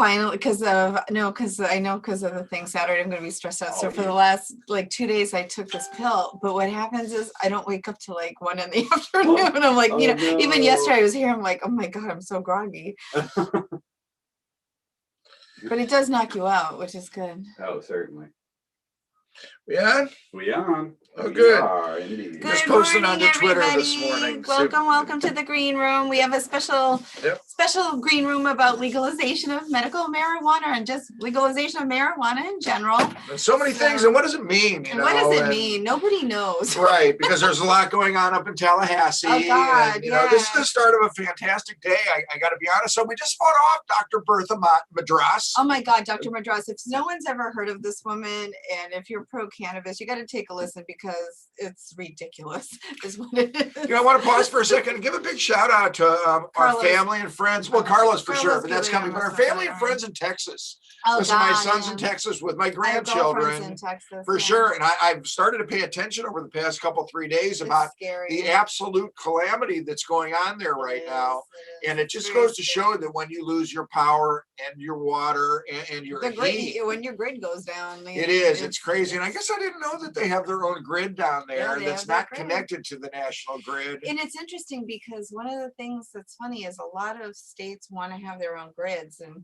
Finally, because I know because of the thing Saturday, I'm going to be stressed out. So for the last like 2 days, I took this pill. But what happens is I don't wake up till like 1 in the afternoon. I'm like, even yesterday I was here. I'm like, oh my God, I'm so groggy. But it does knock you out, which is good. Oh, certainly. We on? We on. Oh, good. We are, indeed. Good Just posted morning, on the Twitter everybody. this morning. Welcome to the green room. We have a special green room about legalization of medical marijuana and just legalization of marijuana in general. And so many things. And what does it mean? What does it mean? Nobody knows. Right, because there's a lot going on up in Tallahassee. Oh God, and, you know, this is the start of a fantastic day. I got to be honest. So we just fought off Dr. Bertha Madras. Oh my God, Dr. Madras. If no one's ever heard of this woman, and if you're pro-cannabis, you got to take a listen because it's ridiculous. Is what it is. You know, I want to pause for a second and give a big shout out to our family and friends. Well, Carlos for sure, but that's coming. But our family and friends in Texas. Listen, my son's in Texas with my grandchildren in Texas, for sure. And I've started to pay attention over the past 3 days about the absolute calamity that's going on there right now. And it just goes to show that when you lose your power and your water and your heat, when your grid goes down, it's crazy. And I guess I didn't know that they have their own grid down there that's not connected to the national grid. And it's interesting because one of the things that's funny is a lot of states want to have their own grids, and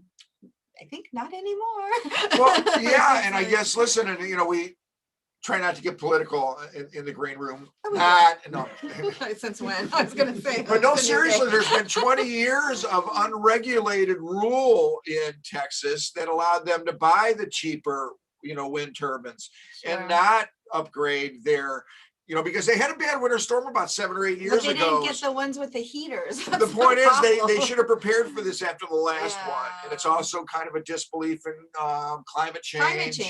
I think not anymore. Well, yeah, and I guess listen, and you know, we try not to get political in the green room. No. Since when? I was going to say. But no, seriously, there's been 20 years of unregulated rule in Texas that allowed them to buy the cheaper, wind turbines and not upgrade their. Because they had a bad winter storm about 7 or 8 years ago. But they didn't get the ones with the heaters. The point is they should have prepared for this after the last one. And it's also kind of a disbelief in climate change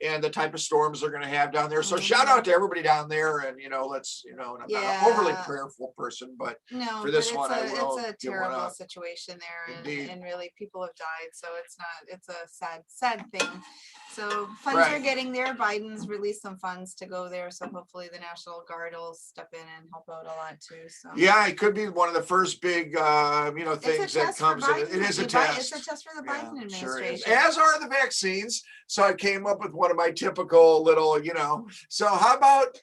and the type of storms they're going to have down there. So shout out to everybody down there. And, let's, and I'm not an overly prayerful person, but for this one, it's a terrible situation there. And really people have died. So it's a sad thing. So funds are getting there. Biden's released some funds to go there. So hopefully the National Guard will step in and help out a lot too. So it could be one of the first big things that comes in. It is a test. It's a test for the Biden administration. Sure, as are the vaccines. So I came up with one of my typical little, So how about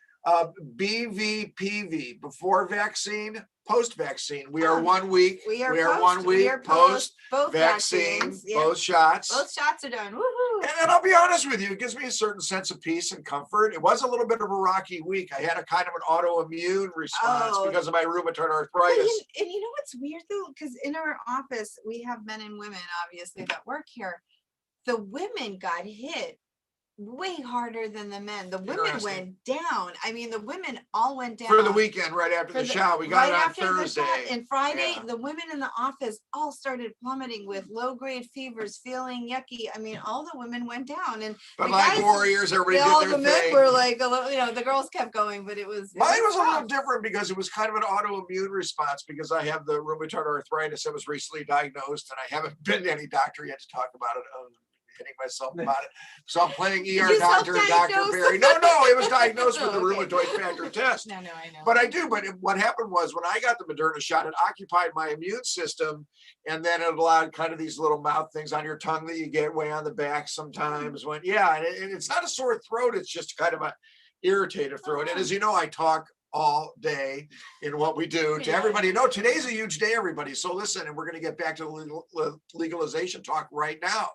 BVPV, before vaccine, post vaccine? We are 1 week. We are 1 week post vaccine, both shots. Both shots are done. Woohoo! And I'll be honest with you, it gives me a certain sense of peace and comfort. It was a little bit of a rocky week. I had a kind of an autoimmune response because of my rheumatoid arthritis. And you know what's weird though? Because in our office, we have men and women, obviously, that work here. The women got hit way harder than the men. The women went down. I mean, the women all went down for the weekend right after the shot. We got it on Thursday and Friday. The women in the office all started plummeting with low-grade fevers, feeling yucky. I mean, all the women went down, and but like guys, warriors, everybody did their thing. Men were like, the girls kept going, but mine was a little different because it was kind of an autoimmune response because I have the rheumatoid arthritis. I was recently diagnosed, and I haven't been to any doctor yet to talk about it. Hitting myself about it. So I'm playing ER doctor, Dr. Barry. No, it was diagnosed with the rheumatoid factor test. No, I know. But I do. But what happened was when I got the Moderna shot, it occupied my immune system. And then it allowed kind of these little mouth things on your tongue that you get way on the back sometimes. And it's not a sore throat. It's just kind of a irritated throat. And as you know, I talk all day in what we do to everybody. No, today's a huge day, everybody. So listen, and we're going to get back to the legalization talk right now.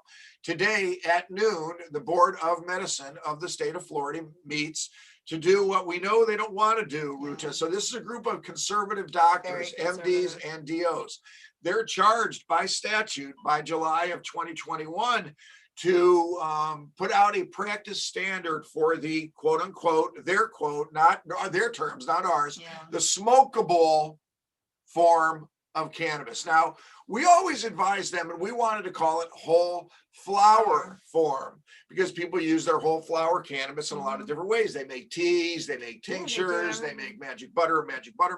Today at noon, the Board of Medicine of the state of Florida meets to do what we know they don't want to do, Ruta. So this is a group of conservative doctors, MDs and DOs. They're charged by statute by July of 2021 to put out a practice standard for the quote unquote, their quote, not their terms, not ours, the smokable form of cannabis. Now, we always advise them, and we wanted to call it whole flower form because people use their whole flower cannabis in a lot of different ways. They make teas, they make tinctures, they make magic butter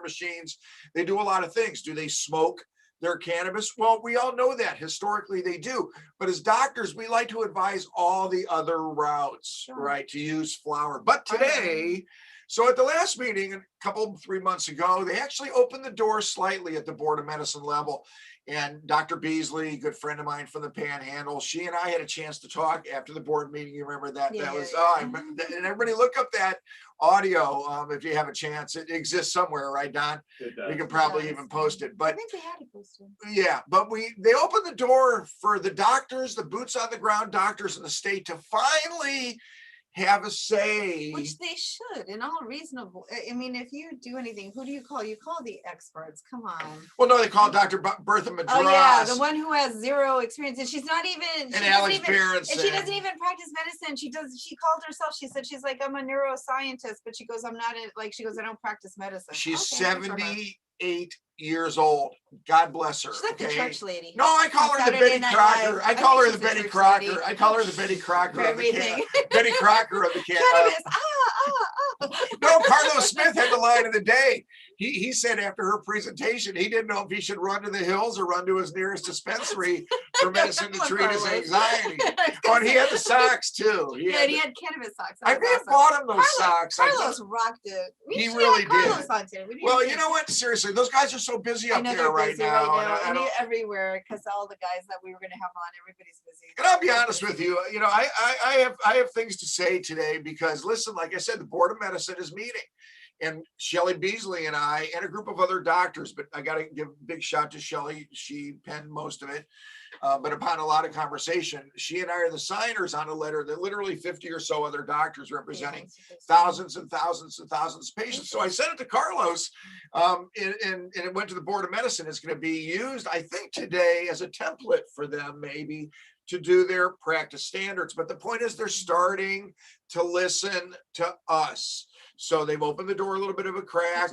machines. They do a lot of things. Do they smoke their cannabis? Well, we all know that historically they do, but as doctors, we like to advise all the other routes, right, to use flower. But today, so at the last meeting, 3 months ago, they actually opened the door slightly at the Board of Medicine level. And Dr. Beasley, good friend of mine from the Panhandle, she and I had a chance to talk after the board meeting. You remember that? Yeah, That was, yeah, oh, I yeah. remember that. And everybody look up that audio if you have a chance. It exists somewhere, right, Don? We can probably does. even post it. I But think we had it posted. yeah, but they opened the door for the doctors, the boots on the ground doctors in the state to finally have a say. Which they should, in all reasonable. I mean, if you do anything, who do you call? You call the experts. Come on. Well, no, they called Dr. Bertha Madras. Oh yeah, the one who has zero experience, and she's not even. And Alex Berenson. And she doesn't even practice medicine. She does. She called herself. She said she's like, I'm a neuroscientist, but she goes, I'm not. She goes, I don't practice medicine. She's Okay, good for her. 78 years old. God bless her. She's like the church lady. No, I call her the Saturday Betty Night Crocker. Live. I call her think the she's a Betty church Crocker. lady. I call her the Betty Crocker For of the everything. Betty Crocker of the Cannabis. No, Carlos Smith had the line of the day. He said after her presentation, he didn't know if he should run to the hills or run to his nearest dispensary for medicine to treat his anxiety. Oh, and he had the socks too. He Yeah, and he had cannabis socks. I That may was have awesome. bought him those socks. Carlos rocked it. We He should really have Carlos did. on too. We need Well, to you get- know what? Seriously, those guys are so busy I up know there they're right busy now. right now. and I don't- Everywhere, because all the guys that we were going to have on, everybody's busy. And I'll be honest with you, I have things to say today because listen, like I said, the Board of Medicine is meeting. And Shelley Beasley and I and a group of other doctors, but I got to give a big shout to Shelley. She penned most of it. But upon a lot of conversation, she and I are the signers on a letter that literally 50 or so other doctors representing thousands and thousands and thousands of patients. So I sent it to Carlos and it went to the Board of Medicine. It's going to be used, I think, today as a template for them, maybe to do their practice standards. But the point is they're starting to listen to us. So they've opened the door a little bit of a crack.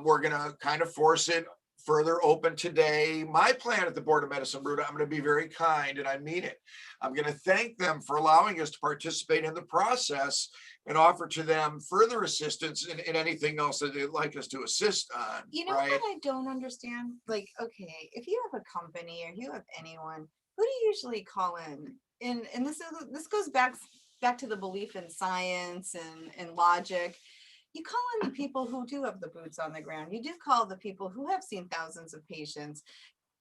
We're going to kind of force it further open today. My plan at the Board of Medicine, Ruta, I'm going to be very kind and I mean it. I'm going to thank them for allowing us to participate in the process and offer to them further assistance in anything else that they'd like us to assist on. You know right? what I don't understand? Like, okay, if you have a company or you have anyone, who do you usually call in? And this goes back to the belief in science and logic. You call in the people who do have the boots on the ground. You do call the people who have seen thousands of patients.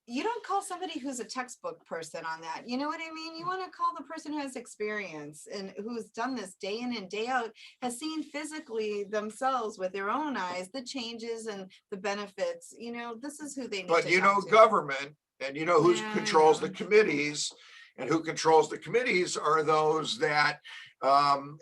You don't call somebody who's a textbook person on that. You know what I mean? You want to call the person who has experience and who's done this day in and day out, has seen physically themselves with their own eyes, the changes and the benefits. You know, this is who they need But to you know, talk to. government, and you know who Yeah, controls yeah. the committees, and who controls the committees are those that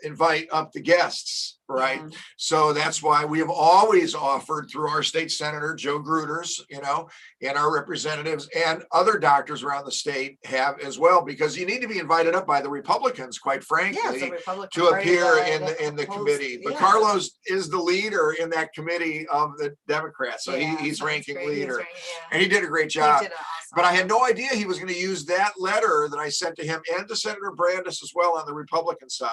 invite up the guests, right? Yeah. So that's why we have always offered through our state senator, Joe Gruters, you know, and our representatives and other doctors around the state have as well, because you need to be invited up by the Republicans, quite frankly, Yeah, it's a Republican to Party appear that in the holds- committee. But yeah. Carlos is the leader in that committee of the Democrats. So Yeah, he's sounds ranking great. He's leader. ranking- yeah. And he did a great He job. did an awesome But I had job. no idea he was going to use that letter that I sent to him and to Senator Brandis as well on the Republican side.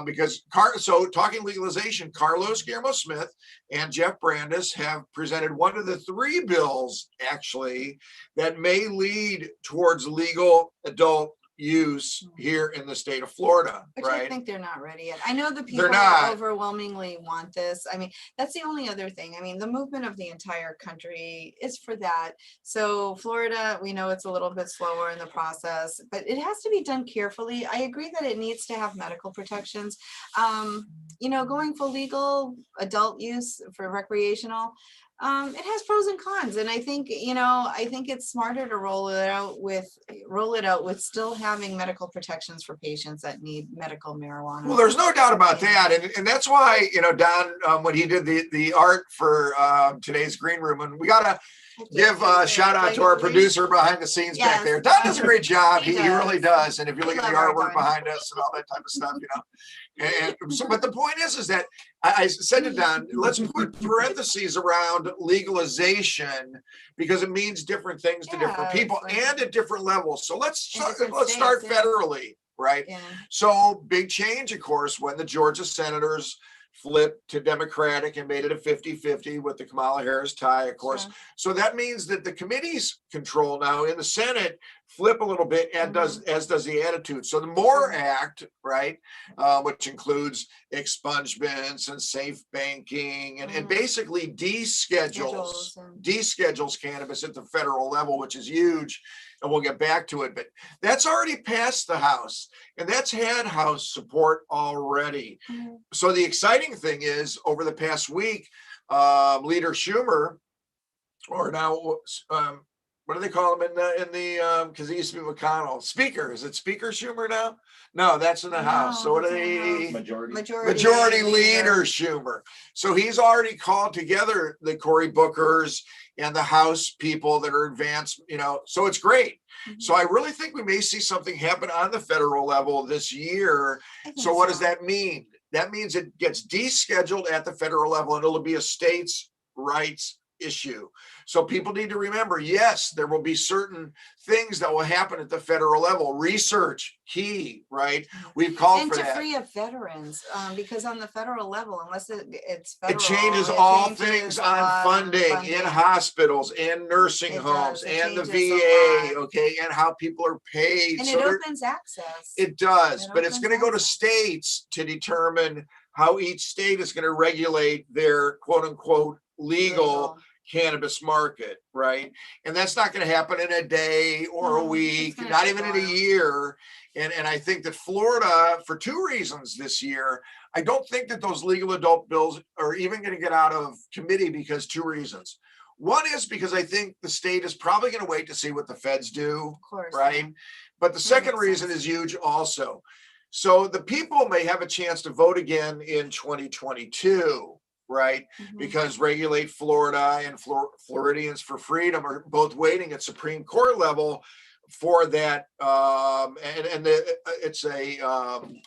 Because talking legalization, Carlos Guillermo Smith and Jeff Brandis have presented one of the 3 bills actually that may lead towards legal adult use here in the state of Florida, Which right? I think they're not ready yet. I know the They're people not. overwhelmingly want this. I mean, that's the only other thing. I mean, the movement of the entire country is for that. So Florida, we know it's a little bit slower in the process, but it has to be done carefully. I agree that it needs to have medical protections. You know, going for legal adult use for recreational, it has pros and cons. And I think, you know, it's smarter to roll it out with still having medical protections for patients that need medical marijuana. Well, there's no doubt about Yeah. that. And that's why, you know, Don, when he did the art for today's green room, and we got to give a shout out to our producer behind the scenes back Yes. there. Don does a great job. He He really does. And if you We look at the love our artwork Don. behind us and all that type of stuff, you know. And so, but the point is that I said to Don, let's put parentheses around legalization because it means different things to different Yeah, people right. and at different levels. So let's In different start states, yeah. federally, right? Yeah. So big change, of course, when the Georgia senators flipped to Democratic and made it a 50-50 with the Kamala Harris tie, of course. Sure. So that means that the committee's control now in the Senate flip a little bit, and as does the attitude. So the MORE Act, right, which includes expungements and safe banking, and basically deschedules cannabis at the federal level, which is huge, and we'll get back to it. But that's already passed the House, and that's had House support already. So the exciting thing is, over the past week, Leader Schumer, or now what do they call him in the because he used to be McConnell, Speaker. Is it Speaker Schumer now? No, that's in the House. So what are they? Majority Leader Schumer. So he's already called together the Cory Bookers and the House people that are advanced, so it's great. So I really think we may see something happen on the federal level this year. So what does that mean? That means it gets descheduled at the federal level, and it'll be a states' rights issue. So people need to remember, yes, there will be certain things that will happen at the federal level. Research, key, right? We've called for that. And to free up veterans, because on the federal level, unless it's federal, it changes all things on funding in hospitals and nursing homes and the VA, okay, and how people are paid. And it opens access. It does, but it's going to go to states to determine how each state is going to regulate their quote unquote legal cannabis market, right? And that's not going to happen in a day or a week, not even in a year. And I think that Florida, for two reasons this year, I don't think that those legal adult bills are even going to get out of committee, because two reasons. One is because I think the state is probably going to wait to see what the feds do, right? But the second reason is huge also. So the people may have a chance to vote again in 2022, right? Because Regulate Florida and Floridians for Freedom are both waiting at Supreme Court level for that. It's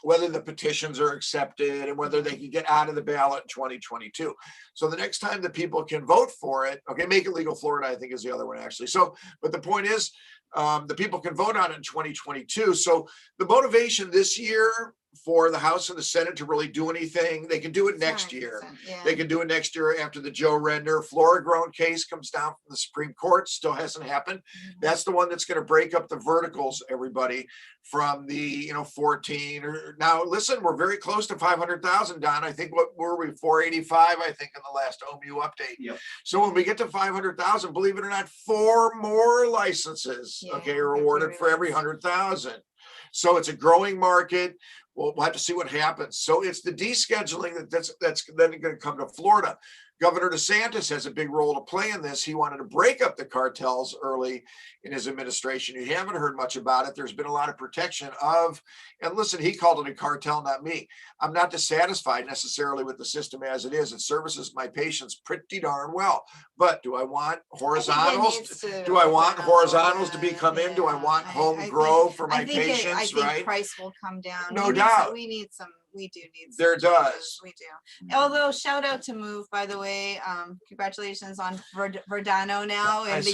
whether the petitions are accepted and whether they can get out of the ballot in 2022. So the next time the people can vote for it, okay, Make It Legal Florida, I think, is the other one actually. So, but the point is, the people can vote on it in 2022. So the motivation this year for the House and the Senate to really do anything, they can do it next year. They can do it next year after the Joe Render Florida grown case comes down from the Supreme Court. Still hasn't happened. That's the one that's going to break up the verticals, everybody, from the 14 or now. Listen, we're very close to 500,000, Don. I think what were we 485? I think in the last OMU update. Yep. So when we get to 500,000, believe it or not, 4 more licenses, are awarded for every 100,000. So it's a growing market. We'll have to see what happens. So it's the descheduling that's then going to come to Florida. Governor DeSantis has a big role to play in this. He wanted to break up the cartels early in his administration. You haven't heard much about it. There's been a lot of protection of, and listen, he called it a cartel, not me. I'm not dissatisfied necessarily with the system as it is. It services my patients pretty darn well. But do I want horizontals? Do I want horizontals to come in? Do I want home grow for my patients? I think price will come down. No doubt. We need some. We do need some there changes. Does. We do. Although shout out to Move, by the way. Congratulations on Verdano now. And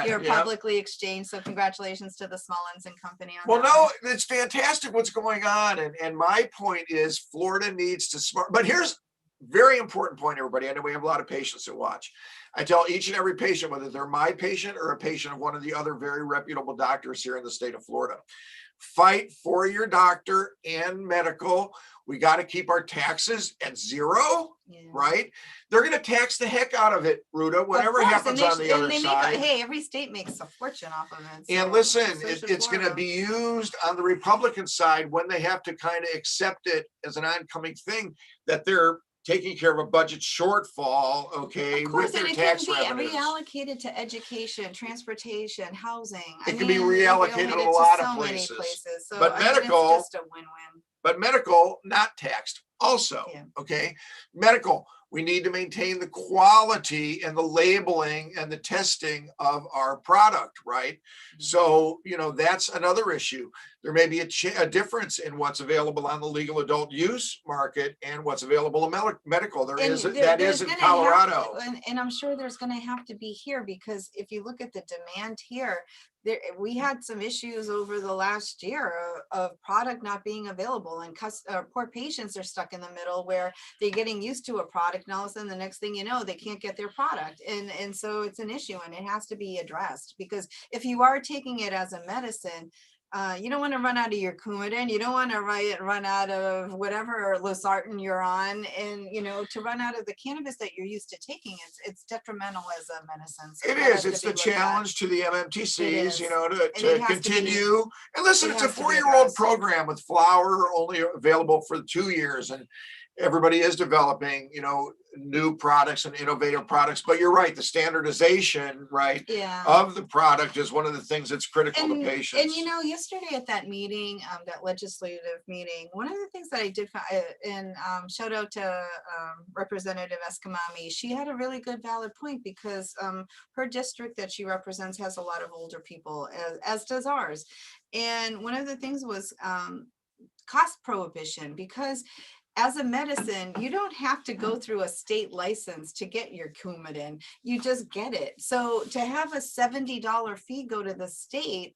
you're publicly exchanged. So congratulations to the Smullins and company on well, that. No, it's fantastic what's going on. And my point is Florida needs to smart. But here's very important point, everybody. I know we have a lot of patients that watch. I tell each and every patient, whether they're my patient or a patient of one of the other very reputable doctors here in the state of Florida, fight for your doctor and medical. We got to keep our taxes at zero, right? They're going to tax the heck out of it, Ruta, whatever happens on the other side. Hey, every state makes a fortune off of it. And listen, it's going to be used on the Republican side when they have to kind of accept it as an oncoming thing that they're taking care of a budget shortfall, okay, with their tax revenues. It can be reallocated to education, transportation, housing. It can be reallocated to a lot of places. So, but medical, it's just a win-win. But medical, not taxed also, okay? Medical, we need to maintain the quality and the labeling and the testing of our product, right? So, that's another issue. There may be a difference in what's available on the legal adult use market and what's available in medical. That is in Colorado. And I'm sure there's going to have to be here, because if you look at the demand here, we had some issues over the last year of product not being available, and poor patients are stuck in the middle where they're getting used to a product, and all of a sudden the next thing you know, they can't get their product. And so it's an issue, and it has to be addressed, because if you are taking it as a medicine, you don't want to run out of your Coumadin. You don't want to run out of whatever losartan you're on, and to run out of the cannabis that you're used to taking. It's detrimental as a medicine. So It that has is. to It's be the looked at. challenge to the It MMTCs, is. to And it to has to be- continue. And listen, it it's a has to be 4-year-old addressed. program with flower only available for 2 years, and everybody is developing, new products and innovative products. But you're right, the standardization, right, Yeah. of the product is one of the things that's critical to patients. And yesterday at that meeting, that legislative meeting, one of the things that I did and shout out to Representative Escamami, she had a really good valid point, because her district that she represents has a lot of older people, as does ours. And one of the things was cost prohibition, because as a medicine, you don't have to go through a state license to get your Coumadin. You just get it. So to have a $70 fee go to the state,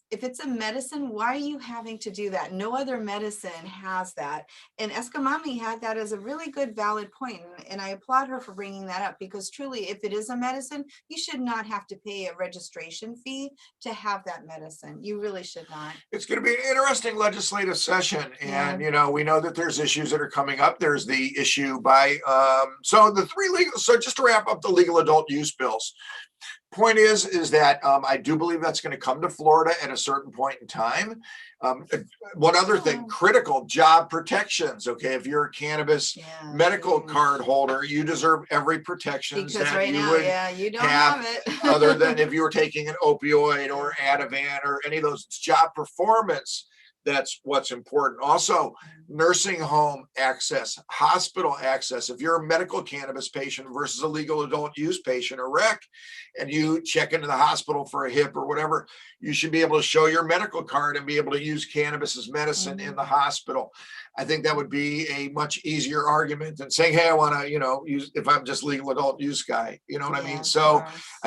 if it's a medicine, why are you having to do that? No other medicine has that. And Escamami had that as a really good, valid point. And I applaud her for bringing that up, because truly, if it is a medicine, you should not have to pay a registration fee to have that medicine. You really should not. It's going to be an interesting legislative session. And, we know that there's issues that are coming up. There's the issue by, so just to wrap up the legal adult use bills. Point is that I do believe that's going to come to Florida at a certain point in time. One other thing, critical job protections. Okay, if you're a cannabis medical card holder, you deserve every protection that right you now, would you don't have it. other than if you were taking an opioid or Ativan or any of those. It's job performance. That's what's important. Also, nursing home access, hospital access. If you're a medical cannabis patient versus a legal adult use patient or rec, and you check into the hospital for a hip or whatever, you should be able to show your medical card and be able to use cannabis as medicine in the hospital. I think that would be a much easier argument than saying, hey, I want to, use, if I'm just legal adult use guy, you know what I mean? So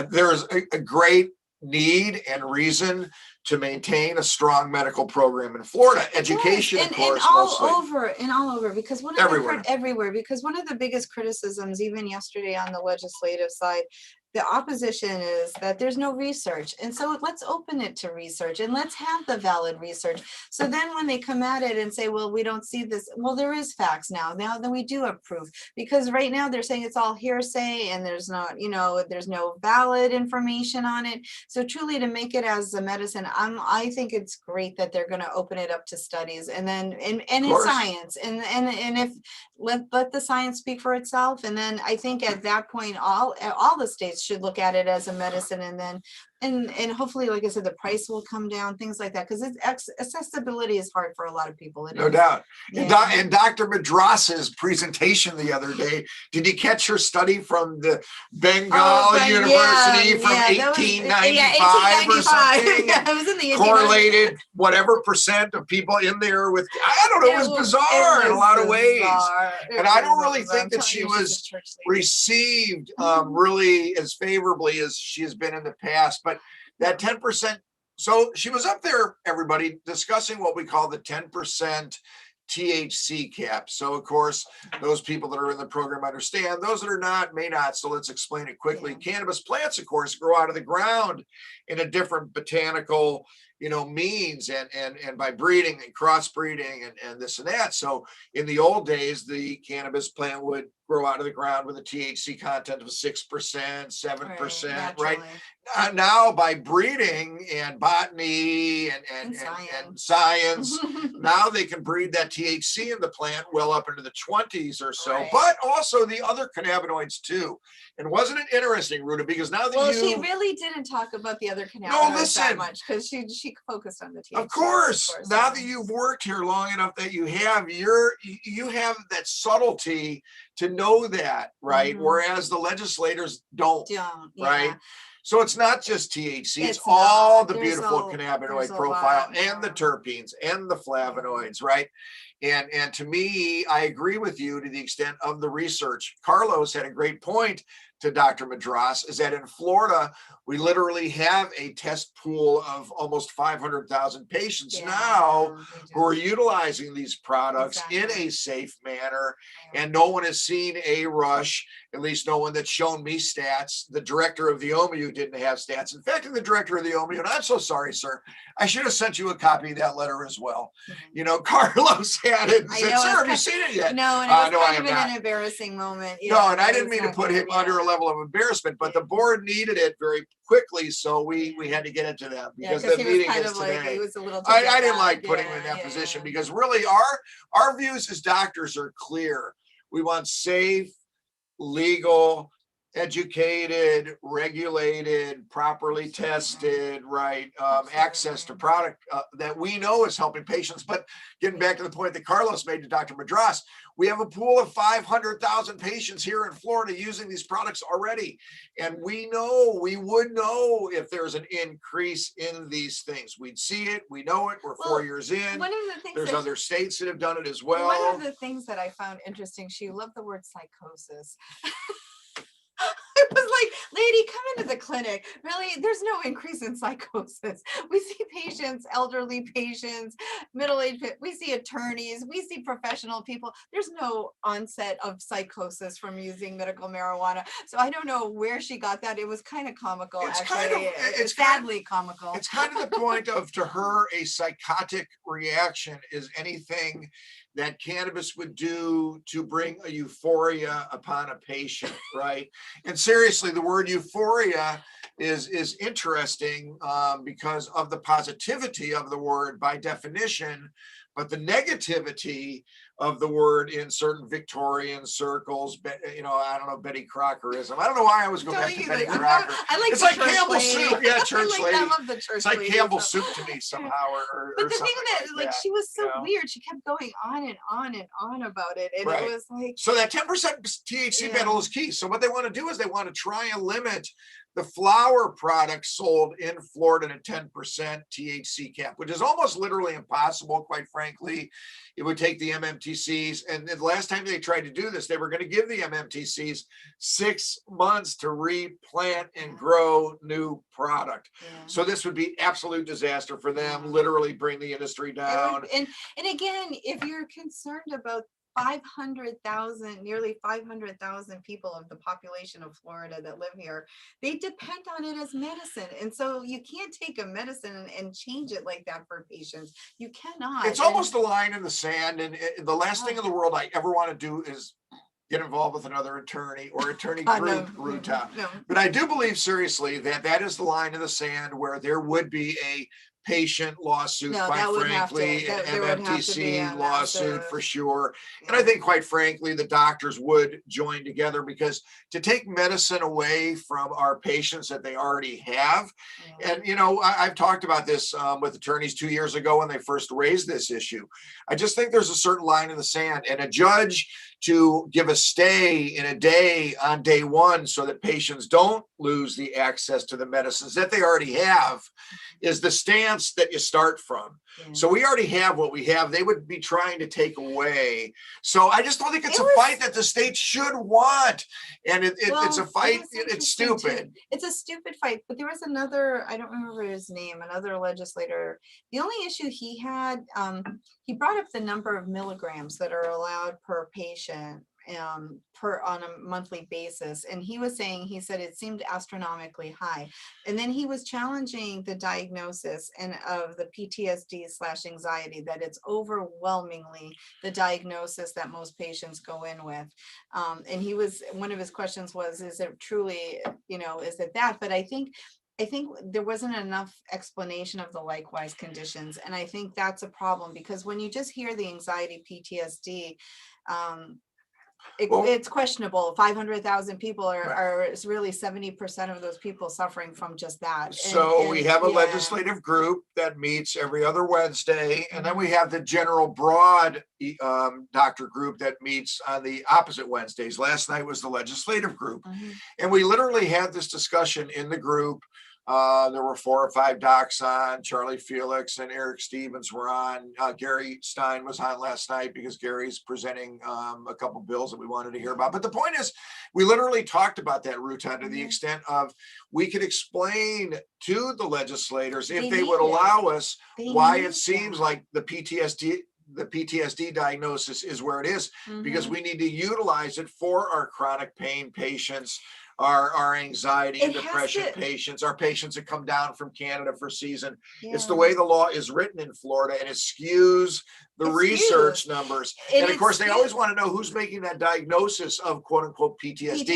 there's a great need and reason to maintain a strong medical program in Florida. Education, of course, and all mostly. over, because everywhere, because one of the biggest criticisms, even yesterday on the legislative side, the opposition is that there's no research. And so let's open it to research, and let's have the valid research. So then when they come at it and say, well, we don't see this, well, there is facts now that we do have proof, because right now they're saying it's all hearsay and there's not, there's no valid information on it. So truly, to make it as a medicine, I think it's great that they're going to open it up to studies, and then and in science, and if let the science speak for itself. And then I think at that point, all the states should look at it as a medicine, and then and hopefully, like I said, the price will come down, things like that, because accessibility is hard for a lot of people. No doubt. And Dr. Madras's presentation the other day, did you catch her study from the Bengal University from 1895 or something? Yeah, it was in the correlated whatever percent of people in there with, I don't know, it was bizarre in a lot of ways. And I don't really think that she was received really as favorably as she has been in the past. But that 10%, so she was up there, everybody, discussing what we call the 10% THC cap. So of course, those people that are in the program understand, those that are not may not. So let's explain it quickly. Cannabis plants, of course, grow out of the ground in a different botanical means, and by breeding and crossbreeding and this and that. So in the old days, the cannabis plant would grow out of the ground with a THC content of 6%, 7%, right? Now by breeding and botany and science, now they can breed that THC in the plant well up into the 20s or so, but also the other cannabinoids too. And wasn't it interesting, Ruta? Because now that she really didn't talk about the other cannabinoids that much, because she focused on the THC. Of course, now that you've worked here long enough that you have that subtlety to know that, right? Whereas the legislators don't, right? So it's not just THC, it's all the beautiful cannabinoid profile and the terpenes and the flavonoids, right? And to me, I agree with you to the extent of the research. Carlos had a great point to Dr. Madras, is that in Florida, we literally have a test pool of almost 500,000 patients now who are utilizing these products in a safe manner. And no one has seen a rush, at least no one that's shown me stats. The director of the OMU didn't have stats. In fact, the director of the OMU, and I'm so sorry, sir, I should have sent you a copy of that letter as well. You know, Carlos had it and said, sir, have you seen it yet? No, and it was kind of an embarrassing moment. No, and I didn't mean to put him under a level of embarrassment, but the board needed it very quickly, so we had to get it to them because the meeting is today. He was a little I didn't like putting him in that position because really our views as doctors are clear. We want safe, legal, educated, regulated, properly tested, right, access to product that we know is helping patients. But getting back to the point that Carlos made to Dr. Madras, we have a pool of 500,000 patients here in Florida using these products already. And we would know if there's an increase in these things. We'd see it, we know it, we're 4 years in. One of the things there's other states that have done it as well. One of the things that I found interesting, she loved the word psychosis. It was like, lady, come into the clinic. Really, there's no increase in psychosis. We see patients, elderly patients, middle-aged, we see attorneys, we see professional people. There's no onset of psychosis from using medical marijuana. So I don't know where she got that. It was kind of comical, actually. It's sadly comical. It's kind of the point of, to her, a psychotic reaction is anything that cannabis would do to bring a euphoria upon a patient, right? And seriously, the word euphoria is interesting because of the positivity of the word by definition, but the negativity of the word in certain Victorian circles, you know, I don't know, Betty Crockerism. I don't know why I always go back to Betty Crocker. It's like Campbell soup. Yeah, church lady. I love the church it's like lady, Campbell soup to me somehow. But the thing that, like she was so weird. She kept going on and on and on about it. And it was like. So that 10% THC battle is key. So what they want to do is they want to try and limit the flower products sold in Florida at 10% THC cap, which is almost literally impossible, quite frankly. It would take the MMTCs. And the last time they tried to do this, they were going to give the MMTCs 6 months to replant and grow new product. So this would be absolute disaster for them, literally bring the industry down. And again, if you're concerned about 500,000, nearly 500,000 people of the population of Florida that live here, they depend on it as medicine. And so you can't take a medicine and change it like that for patients. You cannot. It's almost a line in the sand. And the last thing in the world I ever want to do is get involved with another attorney or attorney group, Ruta. But I do believe seriously that that is the line in the sand where there would be a patient lawsuit, quite frankly, an MMTC lawsuit for sure. And I think, quite frankly, the doctors would join together because to take medicine away from our patients that they already have. And, you know, I've talked about this with attorneys 2 years ago when they first raised this issue. I just think there's a certain line in the sand, and a judge to give a stay in a day on day one so that patients don't lose the access to the medicines that they already have is the stance that you start from. So we already have what we have. They would be trying to take away. So I just don't think it's a fight that the state should want. And it's a fight. It's stupid. It's a stupid fight. But there was another, I don't remember his name, another legislator. The only issue he had, he brought up the number of milligrams that are allowed per patient on a monthly basis. And he was saying, he said it seemed astronomically high. And then he was challenging the diagnosis and of the PTSD/anxiety, that it's overwhelmingly the diagnosis that most patients go in with. And he was, one of his questions was, is it truly, you know, is it that? But I think there wasn't enough explanation of the likewise conditions. And I think that's a problem, because when you just hear the anxiety PTSD, it's questionable. 500,000 people are really 70% of those people suffering from just that. So we have a legislative group that meets every other Wednesday, and then we have the general broad doctor group that meets on the opposite Wednesdays. Last night was the legislative group, and we literally had this discussion in the group There were 4 or 5 docs on. Charlie Felix and Eric Stevens were on. Gary Stein was on last night because Gary's presenting a couple bills that we wanted to hear about. But the point is, we literally talked about that, Ruta, to the extent of we could explain to the legislators, if they would allow us, why it seems like the PTSD diagnosis is where it is, because we need to utilize it for our chronic pain patients, our anxiety and depression patients, our patients that come down from Canada for season. It's the way the law is written in Florida, and it skews the research numbers. And of course, they always want to know who's making that diagnosis of quote unquote PTSD.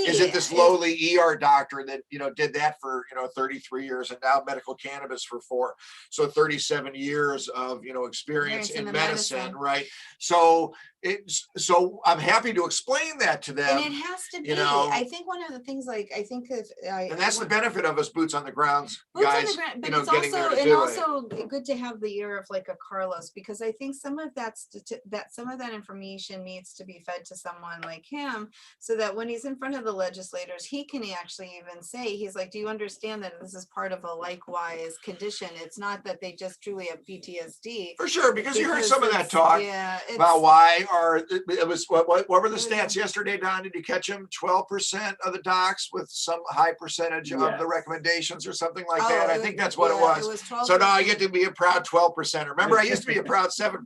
Is it this lowly ER doctor that, did that for, 33 years and now medical cannabis for 4. So 37 years of, experience in medicine, right? So I'm happy to explain that to them. And it has to be. I think one of the things, and that's the benefit of us boots on the grounds, guys. But it's also good to have the ear of like a Carlos, because I think some of that information needs to be fed to someone like him, so that when he's in front of the legislators, he can actually even say, he's like, do you understand that this is part of a likewise condition? It's not that they just truly have PTSD. For sure, because you heard some of that talk about why it was what were the stats yesterday, Don? Did you catch them? 12% of the docs with some high percentage of the recommendations or something like that. I think that's what it was. So now I get to be a proud 12%. Remember, I used to be a proud 7%.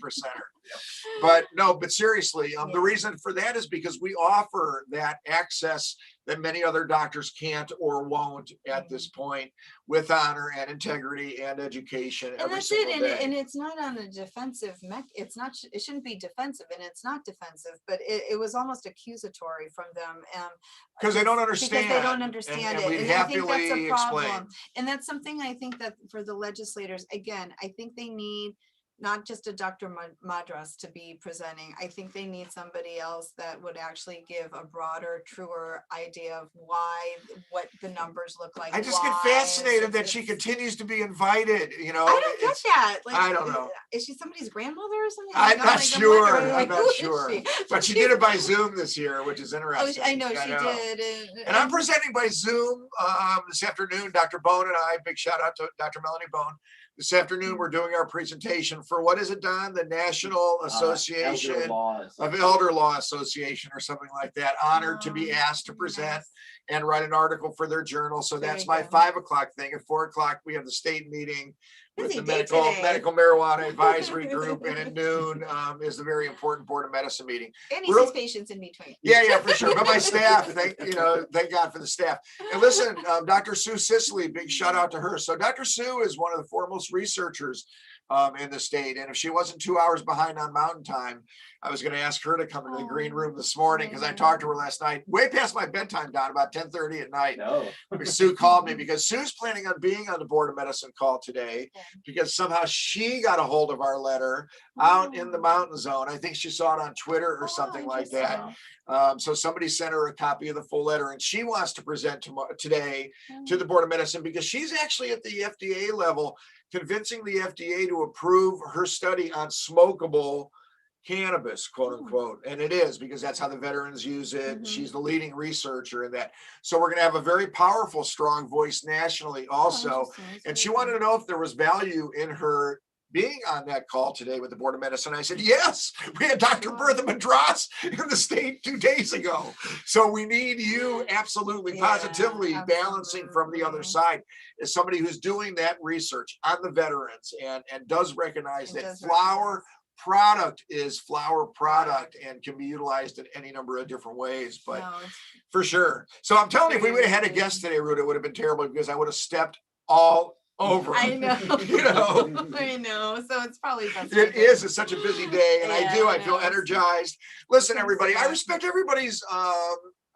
But seriously, the reason for that is because we offer that access that many other doctors can't or won't at this point, with honor and integrity and education. And that's it. And it's not on a defensive it's not, it shouldn't be defensive, and it's not defensive, but it was almost accusatory from them. Because they don't understand. Because they don't understand it. And I think that's a problem. Explain. And that's something I think that for the legislators, again, I think they need not just a Dr. Madras to be presenting. I think they need somebody else that would actually give a broader, truer idea of what the numbers look like. I just get fascinated that she continues to be invited. I don't get that. I don't know. Is she somebody's grandmother or something? I'm not sure. I'm not sure. But she did it by Zoom this year, which is interesting. I know she did. And I'm presenting by Zoom this afternoon. Dr. Bone and I, big shout out to Dr. Melanie Bone. This afternoon, we're doing our presentation for, what is it, Don? The National Association of Elder Law Association or something like that. Honored to be asked to present and write an article for their journal. So that's my 5 o'clock thing. At 4 o'clock, we have the state meeting with the medical marijuana advisory group, and at noon is the very important Board of Medicine meeting. And he sees patients in between. Yeah, for sure. But my staff, thank God for the staff. And listen, Dr. Sue Sisley, big shout out to her. So Dr. Sue is one of the foremost researchers in the state, and if she wasn't 2 hours behind on Mountain Time, I was going to ask her to come into the green room this morning, because I talked to her last night, way past my bedtime, Don, about 10:30 at night. Sue called me because Sue's planning on being on the Board of Medicine call today, because somehow she got a hold of our letter out in the mountain zone. I think she saw it on Twitter or something like that. So somebody sent her a copy of the full letter, and she wants to present today to the Board of Medicine, because she's actually at the FDA level, convincing the FDA to approve her study on smokable cannabis, quote unquote. And it is, because that's how the veterans use it. She's the leading researcher in that. So we're going to have a very powerful, strong voice nationally also. And she wanted to know if there was value in her being on that call today with the Board of Medicine. I said, yes, we had Dr. Bertha Madras in the state 2 days ago. So we need you absolutely, positively balancing from the other side as somebody who's doing that research on the veterans and does recognize that flower product is flower product and can be utilized in any number of different ways, but for sure. So I'm telling you, if we would have had a guest today, Ruta, it would have been terrible, because I would have stepped all over. I know. I know. So it's probably best. It is. It's such a busy day, and I feel energized. Listen, everybody, I respect everybody's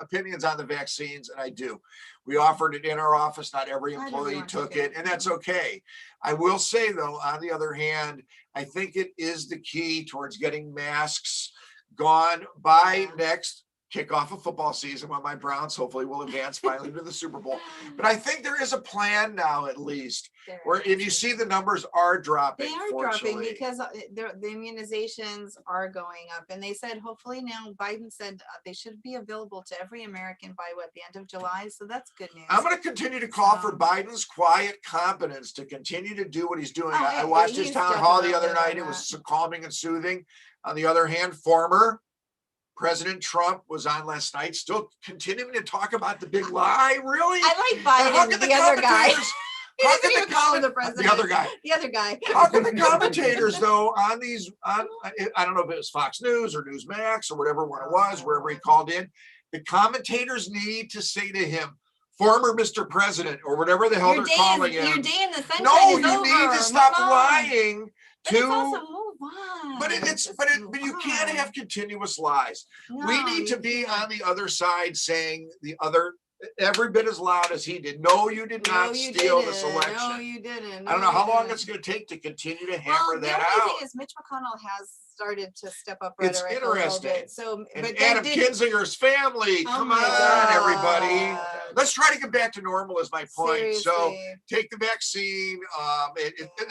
opinions on the vaccines, and I do. We offered it in our office. Not every employee took it, and that's okay. I will say, though, on the other hand, I think it is the key towards getting masks gone by next kick off a football season when my Browns hopefully will advance finally to the Super Bowl. But I think there is a plan now, at least, where if you see the numbers are dropping. They are dropping fortunately. because the immunizations are going up, and they said hopefully now Biden said they should be available to every American by the end of July. So that's good news. I'm going to continue to call for So- Biden's quiet competence to continue to do what he's doing. Oh, I watched his he's town hall the other definitely night. It on was calming and soothing. On the other hand, former President Trump was on last night, still continuing to talk about the big lie. Really? I like And how Biden, can the other guy. commentators- He how doesn't can even call him the president. The other guy. The other guy. How can the commentators, though, on I don't know if it was Fox News or Newsmax or whatever one it was, wherever he called in, the commentators need to say to him, former Mr. President, or whatever the hell Your they're calling your him. day in the sunshine No, is you over. need to stop Move on. lying But it's to. also move on. But Just but move you can't on. have continuous lies. We No, need to you be can't. on the other side saying the other every bit as loud as he did. No, you did No, not you steal didn't. this election. No, you didn't. I don't No, know how you long didn't. it's going to take to continue to Well, hammer the that only out. thing is Mitch McConnell has started to step up It's rhetoric a little interesting. bit. So, And but then Adam did Kinzinger's family. Oh Come my on, God. everybody. Let's try to get back to normal is my point. So seriously. take the vaccine.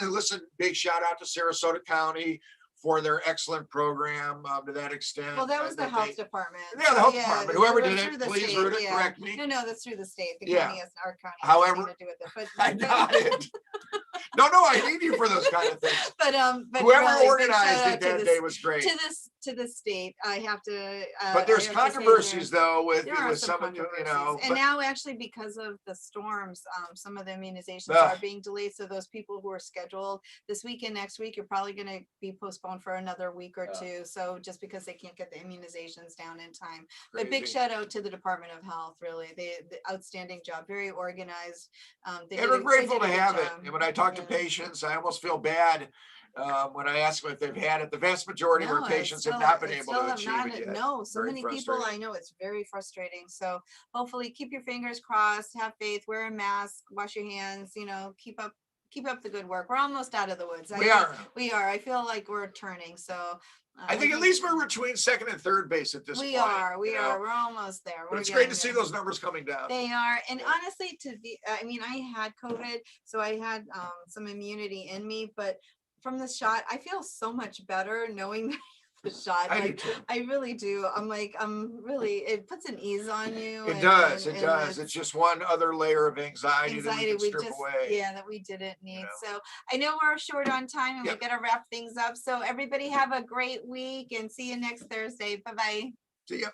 And listen, big shout out to Sarasota County for their excellent program to that extent. Well, that was the that health they- department. Yeah, the So, health department. Whoever through- did through it, the please, state, Ruta, yeah. correct me. No, that's through the state. The Yeah. county has our county. has However, nothing to do with it. I got it. No, I need you for those kind of things. But Whoever really, big organized shout it out that to day was great. to the state. I have to. But there's I have to say controversies though with there are some some of you know. controversies. And but- now actually because of the storms, some of the immunizations Ugh. are being delayed. So those people who are scheduled this week and next week are probably going to be postponed for another week or two. So just because they can't get the immunizations down in time. But big Crazy. shout out to the Department of Health, really. The outstanding job, very organized. And we're grateful to have it. job. And when I talk to Yeah. patients, I almost feel bad when I ask them if they've had it. The vast majority of our No, patients it's have not been still- able still to have achieve not- it yet. No, so Very many people, frustrating. I know it's very frustrating. So hopefully keep your fingers crossed, have faith, wear a mask, wash your hands, keep up the good work. We're almost out of the woods. We are. We are. I feel like we're turning. So I think at least we're between second and third base at this point. we are. you know. We're almost there. But We're it's great to getting see there. those numbers coming down. They are, and honestly, I had COVID, so I had some immunity in me, but from the shot, I feel so much better knowing that the shot. I do Like, too. I really do. It puts an ease on you. It and- does. and- It and does. It's just one other layer of anxiety that we can strip away. that we didn't need. know. So I know we're short on time and Yep. we gotta wrap things up. So everybody have a great week and see you next Thursday. Bye-bye. See ya.